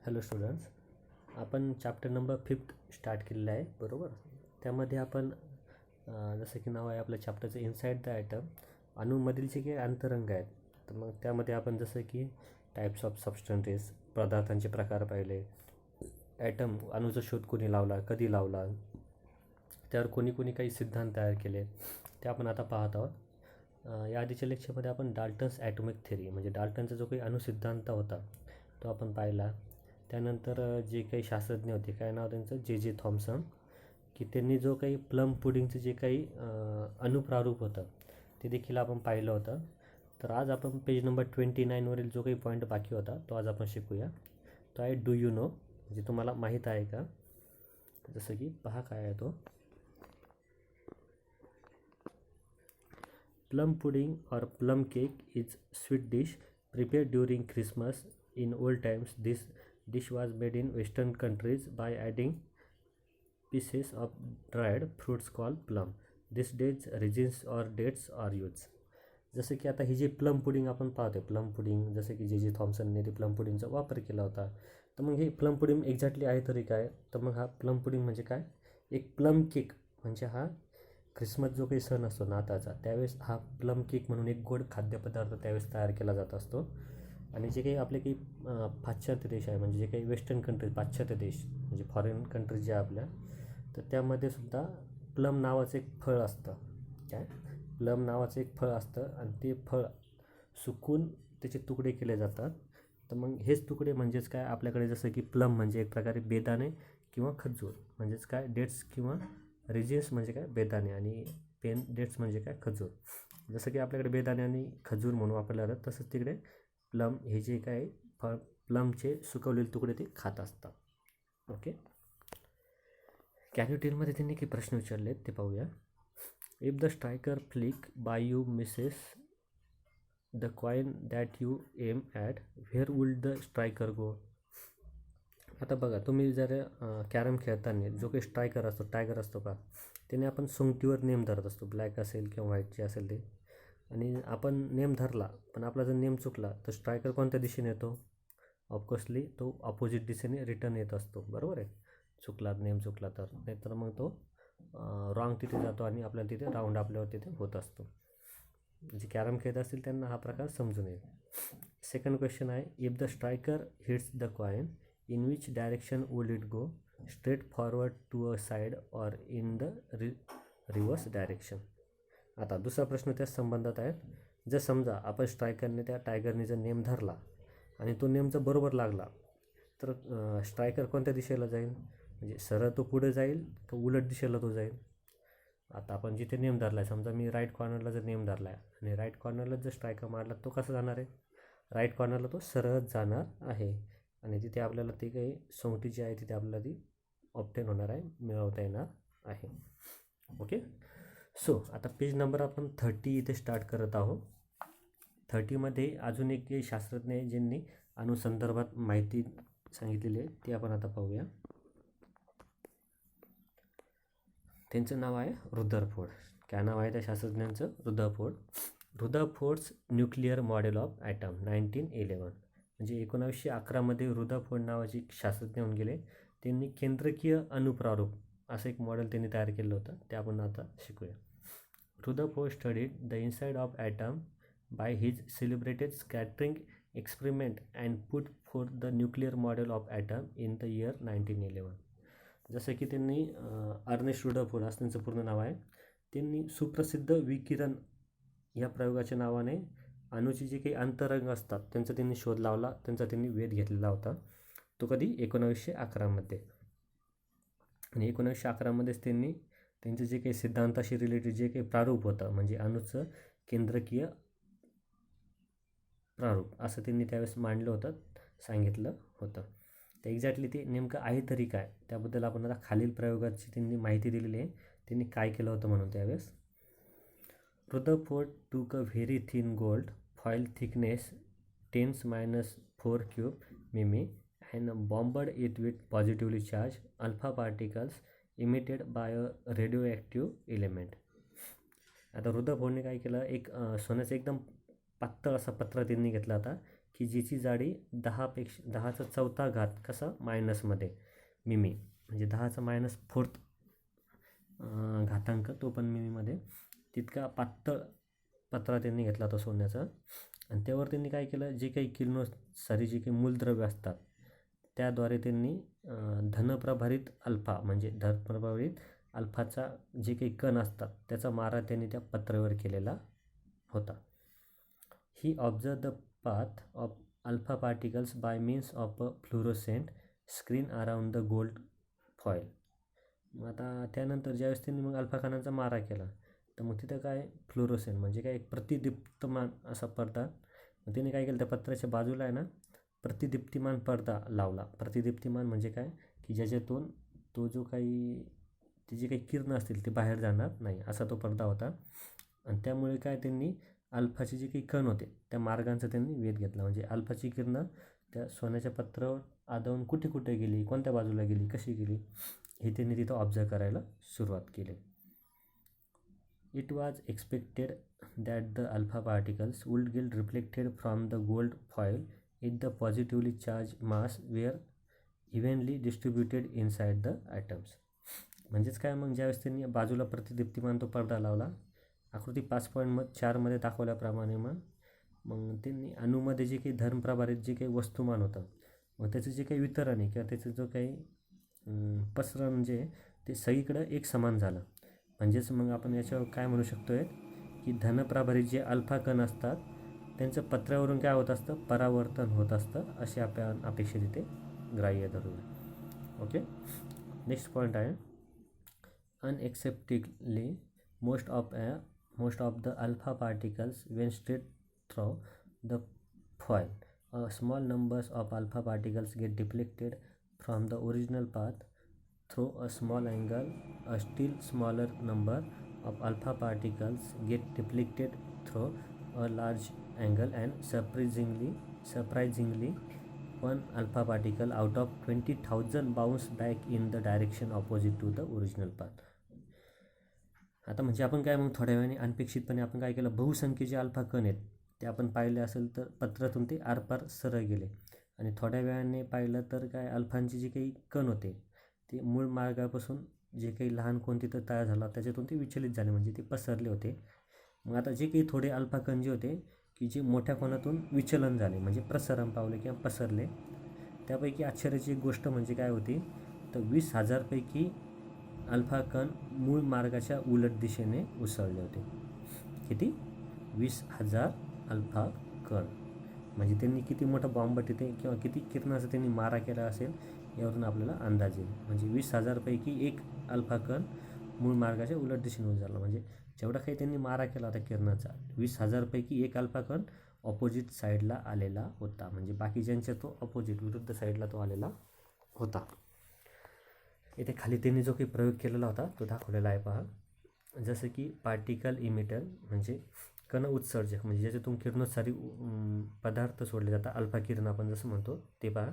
Hello students, आपण chapter number 5 start केलेला आहे. बरोबर. त्यामध्ये आपण जसं की नाव आहे आपल्या चॅप्टरचं इनसाइड द ॲटम, अणूमधील जे काही अंतरंग आहेत, तर मग त्यामध्ये आपण जसं की टाईप्स ऑफ सबस्टन्सेस, पदार्थांचे प्रकार पाहिले, ॲटम अणूचा शोध कोणी लावला, कधी लावला, त्यावर कोणी कोणी काही सिद्धांत तयार केले, ते आपण आता पाहत आहोत. या आधीच्या लेक्चरमध्ये आपण डाल्टन्स ॲटॉमिक थेरी म्हणजे डाल्टनचा जो काही अणुसिद्धांत होता तो आपण पाहिला. त्यानंतर जे काही शास्त्रज्ञ होते, काय नाव त्यांचं, जे थॉम्सन, की त्यांनी जो काही प्लम पुडिंगचं जे काही अणुप्रारूप होतं ते देखील आपण पाहिलं होतं. तर आज आपण पेज नंबर 29वरील जो काही पॉईंट बाकी होता तो आज आपण शिकूया. तो आहे डू यू नो, म्हणजे तुम्हाला माहीत आहे का. जसं की पहा काय आहे तो. Plum pudding or plum cake is sweet dish prepared during Christmas. In old times, this dish was made in Western countries by adding pieces of dried fruits called plum. These days, raisins or dates are used. जसं की आता ही जी plum pudding आपण पाहतो, plum pudding, जसं की जे थॉम्सनने ते plum पुडिंगचा वापर केला होता. तर मग हे प्लम पुडिंग एक्झॅक्टली आहे तरी काय, तर मग हा प्लम पुडिंग म्हणजे काय, एक प्लम केक. म्हणजे हा ख्रिसमस जो काही सण असतो नाताळचा, त्यावेळेस हा प्लम केक म्हणून एक गोड खाद्यपदार्थ त्यावेळेस तयार केला जात असतो. आणि जे काही आपले काही पाश्चात्य देश आहे, म्हणजे जे काही वेस्टर्न कंट्रीज, पाश्चात्य देश म्हणजे फॉरेन कंट्रीज जे आपल्या, तर त्यामध्ये सुद्धा प्लम नावाचं एक फळ असतं. काय, प्लम नावाचं एक फळ असतं आणि ते फळ सुकून त्याचे तुकडे केले जातात. तर मग हेच तुकडे म्हणजेच काय, आपल्याकडे जसं की प्लम म्हणजे एक प्रकारे बेदाणे किंवा खजूर, म्हणजेच काय डेट्स किंवा रेजिन्स म्हणजे काय बेदाणे, आणि डेट्स म्हणजे काय खजूर. जसं की आपल्याकडे बेदाणे आणि खजूर म्हणून वापरले जातात, तसंच तिकडे प्लम हे जे काय प्लमचे सुकवलेले तुकडे ते खात असतात. ओके. कॅन्युटेलमध्ये त्यांनी काही प्रश्न विचारले ते पाहूया. If the striker flick by you misses the coin that you aim at, where would the striker go. आता बघा, तुम्ही जर कॅरम खेळताना जो काही स्ट्रायकर असतो, टायगर असतो का, त्याने आपण सोंगटीवर नेम धरत असतो, ब्लॅक असेल किंवा व्हाईट जे असेल ते. आणि आपण नेम धरला पण आपला जर नेम चुकला तर स्ट्रायकर कोणत्या दिशेने येतो, ऑफकोर्सली तो अपोजिट दिशेने रिटर्न येत असतो. बरोबर आहे. नेम चुकला तर, नाहीतर मग तो रॉंग तिथे जातो आणि आपल्याला तिथे राऊंड आपल्यावर तिथे होत असतो. जे कॅरम खेळत असतील त्यांना हा प्रकार समजून येईल. सेकंड क्वेश्चन आहे, if the striker hits the coin, in which direction will it go, straight forward to a side or in the reverse direction. आता दुसरा प्रश्न त्या संबंधात आहे. जर समजा आपण स्ट्रायकरने त्या टायगरने जर नेम धरला आणि तो नेम जर बरोबर लागला तर स्ट्रायकर कोणत्या दिशेला जाईल, म्हणजे सरळ तो पुढे जाईल तो उलट दिशेला तो जाईल. आता आपण जिथे नेम धरला आहे, समजा मी राईट कॉर्नरला जर नेम धरला आहे आणि राईट कॉर्नरला जर स्ट्रायकर मारला, तो कसा जाणार आहे, राईट कॉर्नरला तो सरळच जाणार आहे. आणि तिथे आपल्याला ती काही सोंगटी जी आहे तिथे आपल्याला ती ऑप्टेन होणार आहे, मिळवता येणार आहे. ओके. सो आता पेज नंबर आपण 30 इथे स्टार्ट करत आहोत. 30मध्ये अजून एक शास्त्रज्ञ आहे ज्यांनी अणुसंदर्भात माहिती सांगितलेली आहे, ती आपण आता पाहूया. त्यांचं नाव आहे रुदरफोर्ड. काय नाव आहे त्या शास्त्रज्ञांचं, Rutherford. Rutherford's nuclear model of atom 1911, म्हणजे 1911मध्ये रुदरफोर्ड नावाचे एक शास्त्रज्ञ होऊन गेले. त्यांनी केंद्रकीय अणुप्रारूप असं एक मॉडेल त्यांनी तयार केलं होतं, ते आपण आता शिकूया. Rutherford studied the inside of atom by his celebrated scattering experiment and put forth the nuclear model of atom in the year 1911. जसं की त्यांनी अर्नेस्ट रुदरफोर्ड असं त्यांचं पूर्ण नाव आहे. त्यांनी सुप्रसिद्ध विकिरण या प्रयोगाच्या नावाने अणूचे जे काही अंतरंग असतात त्यांचा त्यांनी शोध लावला, त्यांचा त्यांनी वेध घेतलेला होता. तो कधी 1911मध्ये. आणि 1911मध्येच त्यांनी त्यांचे जे काही सिद्धांताशी रिलेटेड जे काही प्रारूप होतं, म्हणजे अणूचं केंद्रकीय प्रारूप असं त्यांनी त्यावेळेस मांडलं होतं, सांगितलं होतं. तर एक्झॅक्टली ते नेमकं आहे तरी काय, त्याबद्दल आपण आता खालील प्रयोगाची त्यांनी माहिती दिलेली आहे, त्यांनी काय केलं होतं म्हणून. त्यावेळेस Rutherford took a very thin gold foil thickness 10⁻⁴ cube mm and bombarded it with positively charged alpha particles emitted by a radioactive element. आता रुदरफोर्डने काय केलं, एक सोन्याचा एकदम पातळ असा पत्रा त्यांनी घेतला होता, की की ज्याची जाडी 10^4 कसा मायनसमध्ये मिमी, म्हणजे 10⁻⁴ घातांक तो पण मिमीमध्ये, तितका पातळ पत्रा त्यांनी घेतला होता सोन्याचा. आणि त्यावर त्यांनी काय केलं, जे काही किरणोत्सारी जे काही मूलद्रव्य असतात त्याद्वारे त्यांनी धनप्रभारित अल्फा म्हणजे धनप्रभारित अल्फाचा जे काही कण असतात त्याचा मारा त्यांनी त्या पत्र्यावर केलेला होता. He observe the path of alpha particles by means of a fluorescent screen around the gold foil. मग आता त्यानंतर ज्यावेळेस त्यांनी मग अल्फा कणांचा मारा केला तर मग तिथं काय फ्लुरोसेंट म्हणजे काय एक प्रतिदीप्तमान असा पडदा, मग त्यांनी काय केलं त्या पत्राच्या बाजूला आहे ना प्रतिदीप्तिमान पडदा लावला. प्रतिदीप्तिमान म्हणजे काय की ज्याच्यातून तो जो काही ती जी काही किरणं असतील ते बाहेर जाणार नाही असा तो पडदा होता. आणि त्यामुळे काय त्यांनी अल्फाचे जे काही कण होते त्या मार्गांचा त्यांनी वेध घेतला. म्हणजे अल्फाची किरणं त्या सोन्याच्या पत्रावर आदळून कुठे कुठे गेली, कोणत्या बाजूला गेली, कशी गेली हे त्यांनी तिथं ऑब्झर्व करायला सुरुवात केली. It was expected that the alpha particles would get reflected from the gold foil it the positively charge mass were evenly distributed inside the atoms. म्हणजेच काय, मग ज्यावेळेस त्यांनी बाजूला प्रतिदीप्तिमान तो पडदा लावला आकृती 5.4 दाखवल्याप्रमाणे, मग त्यांनी अणूमध्ये जे काही धनप्रभारित जे काही वस्तुमान होतं मग त्याचं जे काही वितरण आहे किंवा त्याचं जो काही पसरण जे ते सगळीकडं एक समान झालं. म्हणजेच मग आपण याच्यावर काय म्हणू शकतो आहे की धनप्रभारित जे अल्फा कण असतात त्यांचं पत्र्यावरून काय होत असतं, परावर्तन होत असतं असे आपण अपेक्षित इथे ग्राह्य धरूया. ओके, नेक्स्ट पॉईंट आहे अनएक्सेप्टेबली most of the alpha particles went straight through the foil. A small numbers of alpha particles get deflected from the original path through a small angle. A still smaller number of alpha particles get deflected through a large angle, and surprisingly one alpha particle out of 20,000 bounced back in the direction opposite to the original path. आता म्हणजे आपण काय मग थोड्या वेळाने अनपेक्षितपणे आपण काय केलं, बहुसंख्येचे अल्फा कण आहेत ते आपण पाहिले असेल तर पत्रातून ते आरपार सरळ गेले. आणि थोड्या वेळाने पाहिलं तर काय अल्फांचे जे काही कण होते ते मूळ मार्गापासून जे काही लहान कोण तिथं तयार झाला त्याच्यातून ते विचलित झाले, म्हणजे ते पसरले होते. मग आता जे काही थोडे अल्फा कण जे होते की जे मोठ्या कोणातून विचलन झाले म्हणजे प्रसरण पावले किंवा पसरले, त्यापैकी आश्चर्याची एक गोष्ट म्हणजे काय होती तर 20,000 अल्फा कण मूळ मार्गाच्या उलट दिशेने उसळले होते. किती? 20,000 अल्फा कण. म्हणजे त्यांनी किती मोठा बॉम्ब तिथे किंवा किती किरणाचा त्यांनी मारा केला असेल यावरून आपल्याला अंदाज येईल. म्हणजे 20,000 एक अल्फा कण मूळ मार्गाच्या उलट दिशेने उचलला. म्हणजे जेवढा काही त्यांनी मारा केला होता किरणाचा 20,000 एक अल्फा कण ऑपोजिट साईडला आलेला होता. म्हणजे बाकीच्यांच्या तो ऑपोजिट विरुद्ध साईडला तो आलेला होता. इथे खाली त्यांनी जो काही प्रयोग केलेला होता तो दाखवलेला आहे पहा. जसं की पार्टिकल इमिटर म्हणजे कण उत्सर्जक, म्हणजे ज्याच्यातून किरणोत्सारी पदार्थ सोडले जातात अल्फा किरण आपण जसं म्हणतो ते पहा.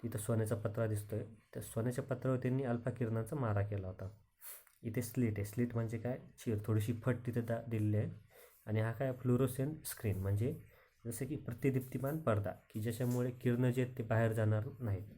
तिथं सोन्याचा पत्रा दिसतोय, त्या सोन्याच्या पत्रावर त्यांनी अल्फा किरणाचा मारा केला होता. इथे स्लिट आहे, स्लिट म्हणजे काय थोडीशी फट तिथे दिलेली आहे. आणि हा काय फ्लुरोसेंट स्क्रीन म्हणजे जसं की प्रतिदीप्तिमान पडदा की ज्याच्यामुळे किरणं जे आहेत ते बाहेर जाणार नाहीत.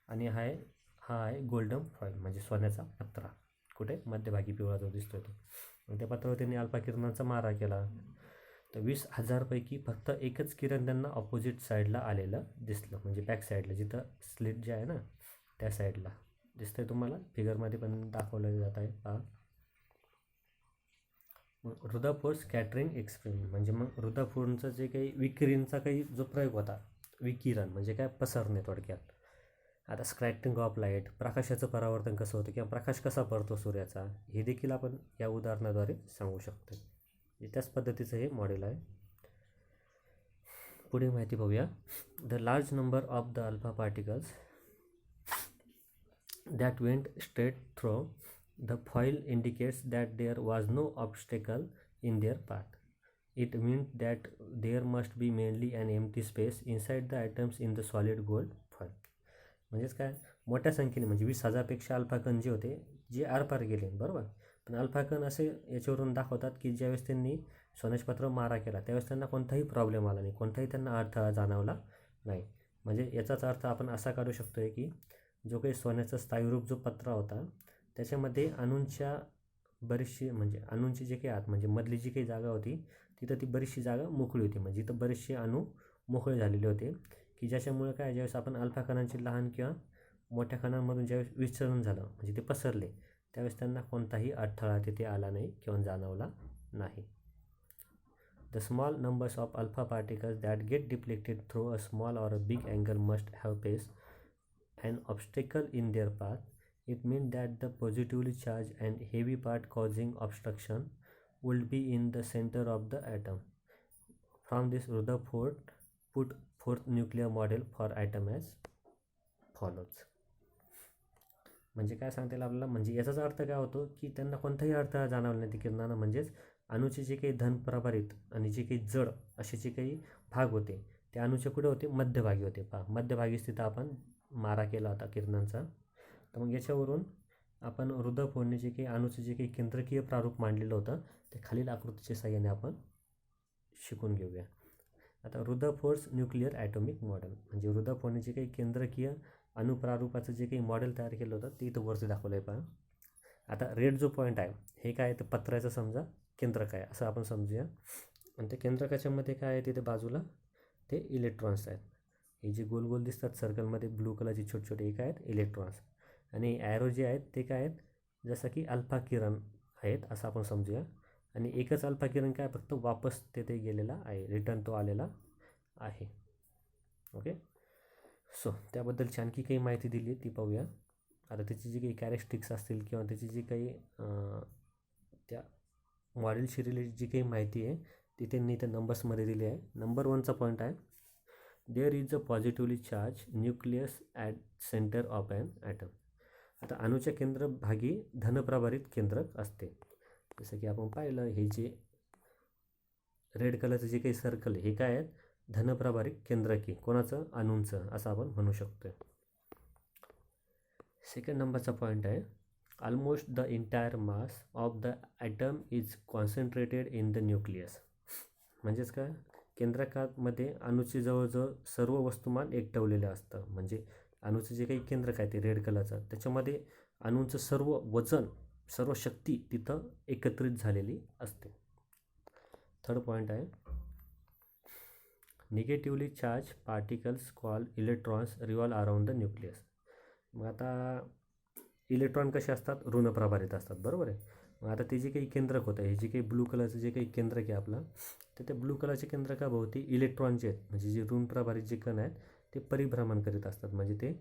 आणि हा आहे गोल्डन फॉईल म्हणजे सोन्याचा पत्रा, कुठे मध्यभागी पिवळा जो दिसतोय तो. मग त्या पत्रावर त्यांनी अल्फा किरणाचा मारा केला तर 20,000 फक्त एकच किरण त्यांना ऑपोजिट साईडला आलेलं दिसलं, म्हणजे बॅक साईडला जिथं स्लिट जे आहे ना त्या साईडला दिसतंय तुम्हाला. फिगरमध्ये पण दाखवलं जात आहे पहा. मग रुदरफोर्ड स्कॅटरिंग एक्सपेरिमेंट म्हणजे मग रुदरफोर्डचा जे काही विकिरणचा काही जो प्रयोग होता, विकिरण म्हणजे काय पसरणे थोडक्यात. आता स्कॅटरिंग ऑफ लाईट, प्रकाशाचं परावर्तन कसं होतं किंवा प्रकाश कसा पडतो सूर्याचा हे देखील आपण या उदाहरणाद्वारे सांगू शकतो. त्याच पद्धतीचं हे मॉडेल आहे. पुढे माहिती पाहूया. The large number of the alpha particles that went straight through the foil indicates that there was no obstacle in their path. It means that there must be mainly an empty space inside the atoms in the solid gold foil. म्हणजेच काय मोठ्या संख्येने म्हणजे 20,000 alpha कण जे होते जे आरपार गेले बरोबर. पण अल्फा कण असे याच्यावरून दाखवतात की ज्यावेळेस त्यांनी सोन्याच्या पत्रावर मारा केला त्यावेळेस त्यांना कोणताही प्रॉब्लेम आला नाही, कोणताही त्यांना अडथळा जाणवला नाही. म्हणजे याचाच अर्थ आपण असा काढू शकतो आहे की जो काही सोन्याचा स्थायीरूप जो पत्रा होता त्याच्यामध्ये अणूंच्या बरीचशी म्हणजे अणूंची जे काही आत म्हणजे मधली जी काही जागा होती तिथं ती बरीचशी जागा मोकळी होती. म्हणजे इथं बरेचसे अणू मोकळे झालेले होते की ज्याच्यामुळे काय ज्यावेळेस आपण अल्फा कणांची लहान किंवा मोठ्या कणांमधून ज्यावेळेस विचलन झालं म्हणजे ते पसरले त्यावेळेस त्यांना कोणताही अडथळा तिथे आला नाही किंवा जाणवला नाही. The small numbers of alpha particles that get deflected through a small or a big angle must have faced an obstacle in their path. It means that the positively charged and heavy part causing obstruction would be in the center of the atom. From this, Rutherford put forth nuclear model for atom as follows. म्हणजे काय सांगता येईल आपल्याला म्हणजे याचाच अर्थ काय होतो की त्यांना कोणताही अडथळा जाणवला नाही किरणांना. म्हणजेच अणूचे जे काही धनप्रभारित आणि जे काही जड असे जे काही भाग होते ते अणूचे कुठे होते मध्यभागी होते. मध्यभागी स्थित आपण मारा केला होता किरणांचा. तर मग याच्यावरून आपण रुदरफोर्डने जे काही अणूचं जे काही केंद्रकीय प्रारूप मांडलेलं होतं ते खालील आकृतीच्या साहाय्याने आपण शिकून घेऊया. आता रुदरफोर्ड्स न्यूक्लिअर ॲटॉमिक मॉडेल म्हणजे रुदरफोर्डने जे काही केंद्रकीय अणुप्रारूपाचं जे काही मॉडेल तयार केलं होतं ते इथं वरती दाखवलं आहे पहा. आता रेड जो पॉईंट आहे हे काय तर पत्र्याचं समजा केंद्रक आहे असं आपण समजूया. आणि त्या केंद्रकाच्यामध्ये काय आहे तिथे बाजूला ते इलेक्ट्रॉन्स आहेत. हे जे गोल गोल दिसतात सर्कलमध्ये ब्लू कलरचे छोटे छोटे एक आहेत इलेक्ट्रॉन्स आणि ॲरो जे आहेत ते काय आहेत जसं की अल्फा किरण आहेत असं आपण समजूया. आणि एकच अल्फा किरण काय फक्त वापस तेथे गेलेला आहे रिटर्न तो आलेला आहे. ओके सो त्याबद्दलची आणखी काही माहिती दिली आहे ती पाहूया. आता त्याची जी काही कॅरेक्टरिस्टिक्स असतील किंवा त्याची जी काही त्या मॉडेलशी रिलेटेड जी काही माहिती आहे ती त्यांनी त्या नंबर्समध्ये दिली आहे. नंबर 1चा पॉईंट आहे there is a positively charge nucleus at centre of an atom. आता अणूच्या केंद्रभागी धनप्रभारित केंद्रक असते. जसं की आपण पाहिलं हे जे रेड कलरचं जे काही सर्कल आहे हे काय आहेत धनप्रभारित केंद्रकी कोणाचं अणूंचं असं आपण म्हणू शकतो. सेकंड नंबरचा पॉईंट आहे almost the entire mass of the atom is concentrated in the nucleus. म्हणजेच काय केंद्रकामध्ये अणूचे जवळजवळ सर्व वस्तुमान एकटवलेलं असतं. म्हणजे अणूचं जे काही केंद्रक आहे ते रेड कलरचं त्याच्यामध्ये अणूंचं सर्व वजन सर्व शक्ती तिथं एकत्रित झालेली असते. थर्ड पॉईंट आहे negatively charge particles call electrons revolve around the nucleus. मग आता इलेक्ट्रॉन कसे असतात ऋणप्रभारित असतात बरोबर आहे. मग आता ते जे काही केंद्रक होतं हे जे काही ब्लू कलरचं जे काही केंद्रक आहे आपलं तर त्या ब्लू कलरच्या केंद्रकाभोवती इलेक्ट्रॉन जे आहेत म्हणजे जे ऋणप्रभारित जे कण आहेत ते परिभ्रमण करीत असतात. म्हणजे ते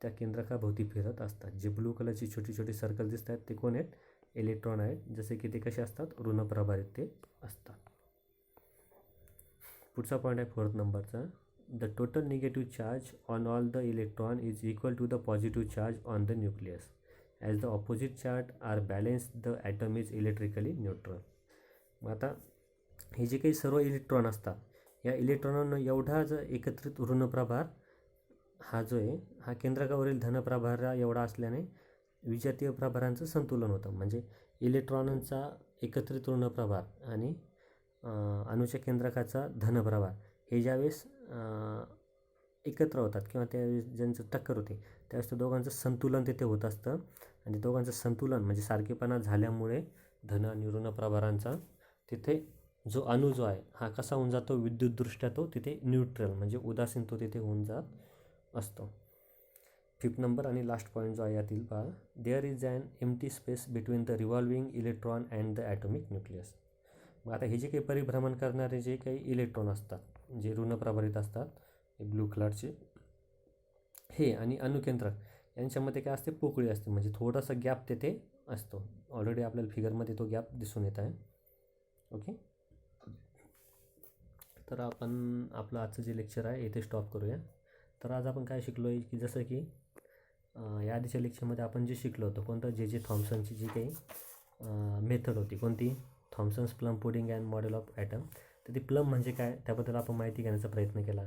त्या केंद्रकाभोवती फिरत असतात. जे ब्लू कलरची छोटी छोटी सर्कल दिसत आहेत ते कोण आहेत इलेक्ट्रॉन आहेत. जसे की ते कसे असतात ऋणप्रभारित ते असतात. पुढचा पॉईंट आहे फोर्थ नंबरचा the total negative charge on all the electron is equal to the positive charge on the nucleus. As the opposite charge are balance the atom is electrically neutral. मग आता हे जे काही सर्व इलेक्ट्रॉन असतात या इलेक्ट्रॉनांना एवढा जर एकत्रित ऋणप्रभार हा जो आहे हा केंद्रकावरील धनप्रभारा एवढा असल्याने विजातीय प्रभारांचं संतुलन होतं. म्हणजे इलेक्ट्रॉनांचा एकत्रित ऋणप्रभार आणि अणूच्या केंद्रकाचा धनप्रभार हे ज्यावेळेस एकत्र होतात किंवा त्यावेळेस ज्यांचं टक्कर होते त्यावेळेस त्या दोघांचं संतुलन तिथे होत असतं. आणि दोघांचं संतुलन म्हणजे सारखेपणा झाल्यामुळे धन आणि ऋण प्रभारांचा तिथे जो अणू जो आहे हा कसा होऊन जातो विद्युतदृष्ट्या तो तिथे न्यूट्रल म्हणजे उदासीन तो तिथे होऊन जात असतो. फिफ्थ नंबर आणि लास्ट पॉईंट जो आहे यातील पहा there is an empty space between the revolving electron and the atomic nucleus. मग आता हे जे काही परिभ्रमण करणारे जे काही इलेक्ट्रॉन असतात जे ऋणप्रभारित असतात हे ब्लू कलरचे हे आणि अणुकेंद्रक यांच्यामध्ये काय असते पोकळी असते. म्हणजे थोडासा गॅप तेथे असतो. ऑलरेडी आपल्याला फिगरमध्ये तो गॅप दिसून येत आहे. ओके तर आपण आपलं आजचं जे लेक्चर आहे इथे स्टॉप करूया. तर आज आपण काय शिकलो आहे की जसं की या आधीच्या लेक्चरमध्ये आपण जे शिकलो होतं कोणतं जे थॉम्सनची जी काही मेथड होती कोणती Thomson's plum pudding and model of atom. तर ती प्लम म्हणजे काय त्याबद्दल आपण माहिती घेण्याचा प्रयत्न केला.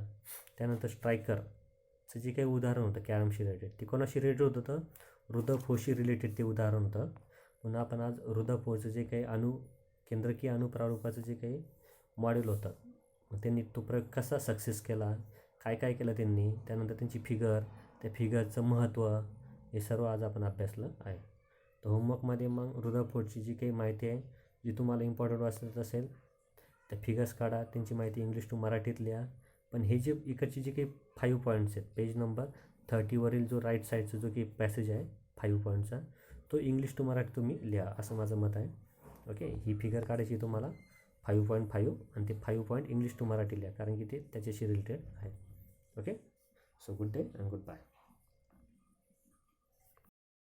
त्यानंतर स्ट्रायकरचं जे काही उदाहरण होतं कॅरमशी रिलेटेड ते कोणाशी रिलेटेड होतं रुदरफोर्डशी रिलेटेड ते उदाहरण होतं. पुन्हा आपण आज रुदरफोर्डचं जे काही केंद्रकीय अणुप्रारूपाचं जे काही मॉडेल होतं त्यांनी तो प्रयोग कसा सक्सेस केला काय काय केलं त्यांनी, त्यानंतर त्यांची फिगर, त्या फिगरचं महत्त्व, हे सर्व आज आपण अभ्यासलं आहे. तर होमवर्कमध्ये मग रुदरफोर्डची जी काही माहिती आहे, जी तुम्हाला इम्पॉर्टंट वाटत असेल, त्या फिगर्स काढा, त्यांची माहिती इंग्लिश टू मराठीत लिहा. पण हे जे इकडचे जे काही 5 पॉईंट्स आहेत, पेज नंबर 30वरील जो राईट साईडचा जो काही पॅसेज आहे 5 पॉईंटचा, तो इंग्लिश टू मराठी तुम्ही लिहा, असं माझं मत आहे. ओके, ही फिगर काढायची तुम्हाला 5.5 आणि ते 5 पॉईंट इंग्लिश टू मराठी लिहा, कारण की ते त्याच्याशी रिलेटेड आहे. Okay, so good day and good bye.